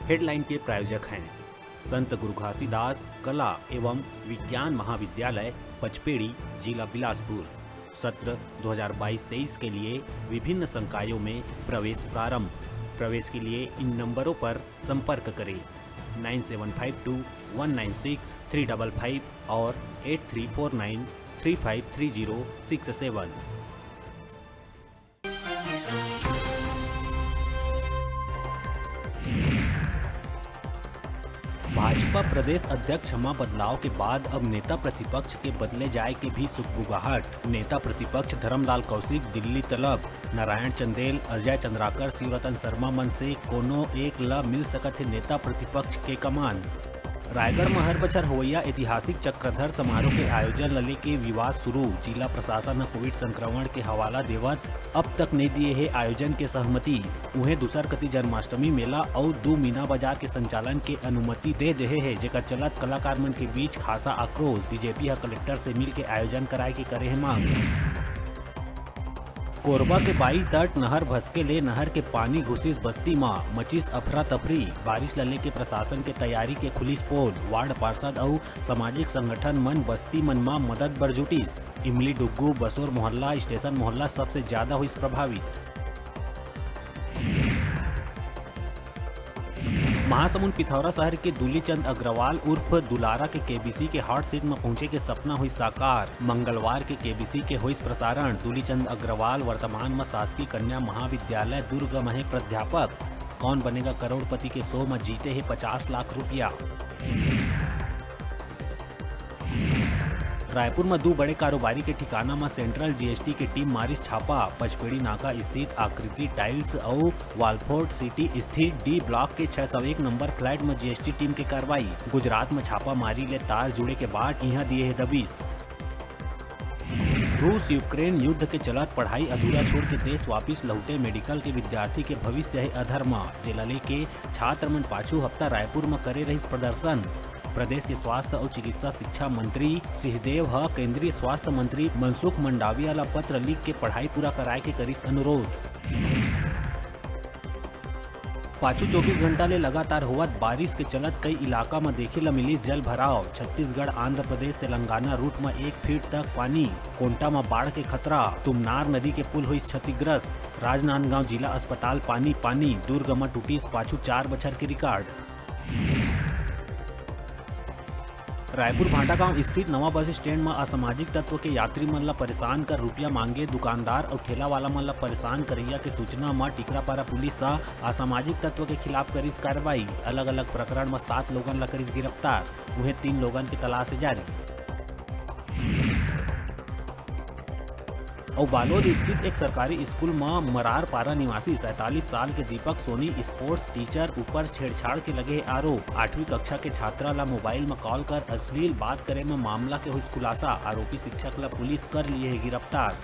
Headline के प्रायोजक हैं संत गुरु घासीदास कला एवं विज्ञान महाविद्यालय पचपेड़ी, जिला बिलासपुर। सत्र 2022-23 के लिए विभिन्न संकायों में प्रवेश प्रारंभ। प्रवेश के लिए इन नंबरों पर संपर्क करें 9752196355 और 8349353067। भाजपा प्रदेश अध्यक्ष क्षमा बदलाव के बाद अब नेता प्रतिपक्ष के बदले जाए के भी सुगबुगाहट। नेता प्रतिपक्ष धर्मलाल कौशिक दिल्ली तलब, नारायण चंदेल, अजय चंद्राकर, शिवरतन शर्मा मन से कोनो एक ला मिल सकत है नेता प्रतिपक्ष के कमान। रायगढ़ में हर बछर होइया ऐतिहासिक चक्रधर समारोह के आयोजन लले के विवाद शुरू। जिला प्रशासन ने कोविड संक्रमण के हवाला देवत अब तक नहीं दिए है आयोजन के सहमति। उन्हें दूसर कति जन्माष्टमी मेला और 2 मीना बाजार के संचालन के अनुमति दे दे है, जेकर चलत कलाकार मन के बीच खासा आक्रोश। बीजेपी है कलेक्टर से मिल के आयोजन कराए के करे है मांग। कोरबा के बाई तट नहर भसके ले नहर के पानी घुसिस बस्ती में मचिस अफरा तफरी। बारिश लले के प्रशासन के तैयारी के खुलिस पोल। वार्ड पार्षद और सामाजिक संगठन मन बस्ती मन में मदद बर जुटिस। इमली डुग्गू बसोर मोहल्ला स्टेशन मोहल्ला सबसे ज्यादा हुई प्रभावित। महासमुंद पिथौरा शहर के दूलीचंद अग्रवाल उर्फ दुलारा के केबीसी के हॉट सीट में पहुंचे के सपना हुई साकार। मंगलवार के केबीसी के हुई प्रसारण। दूलीचंद अग्रवाल वर्तमान में शासकीय कन्या महाविद्यालय दुर्ग में है प्राध्यापक। कौन बनेगा करोड़पति के शो में जीते है 50 लाख रुपया। रायपुर में 2 बड़े कारोबारी के ठिकाना में सेंट्रल जीएसटी की टीम मारिस छापा। पचपेड़ी नाका स्थित आकृति टाइल्स और वालफोर्ड सिटी स्थित डी ब्लॉक के 601 नंबर फ्लैट में जीएसटी टीम की कार्रवाई। गुजरात में छापा मारी ले तार जुड़े के बाद यहाँ दिए है दबिश। रूस यूक्रेन युद्ध के चलत पढ़ाई अधूरा छोड़ के देश वापिस लौटे मेडिकल के विद्यार्थी के भविष्य है अधरमा। जेलले के छात्र मन पाछू हफ्ता रायपुर में करे रही प्रदर्शन। प्रदेश के स्वास्थ्य और चिकित्सा शिक्षा मंत्री सिंहदेव ह केंद्रीय स्वास्थ्य मंत्री मनसुख मंडाविया ला पत्र लिख के पढ़ाई पूरा कराए के करिस अनुरोध। पाछू 24 घंटा ले लगातार होवत बारिश के चलत कई इलाका में देखे ला मिली जल भराव। छत्तीसगढ़, आंध्र प्रदेश, तेलंगाना रूट में 1 फीट तक पानी। कोंटा में बाढ़ के खतरा। तुमनार नदी के पुल हुई क्षतिग्रस्त। राजनांदगांव जिला अस्पताल पानी। दुर्ग में टूटी पाछू 4 बछर के रिकॉर्ड। रायपुर भाटा गांव स्थित नवा बस स्टैंड में असामाजिक तत्व के यात्री मन ला परेशान कर रुपया मांगे दुकानदार और ठेला वाला मन ला परेशान करैया के सूचना में टिकरापारा पुलिस असामाजिक तत्व के खिलाफ करिस कार्रवाई। अलग अलग प्रकरण में 7 लोगन ला करिस गिरफ्तार। उन्हें 3 लोगन की तलाश जारी। और बालोद स्थित एक सरकारी स्कूल में मरारपारा निवासी 47 साल के दीपक सोनी स्पोर्ट्स टीचर ऊपर छेड़छाड़ के लगे आरोप। 8वीं कक्षा के छात्रा ला मोबाइल में कॉल कर अश्लील बात करे में मामला के हुई खुलासा। आरोपी शिक्षक ला पुलिस कर लिए है गिरफ्तार।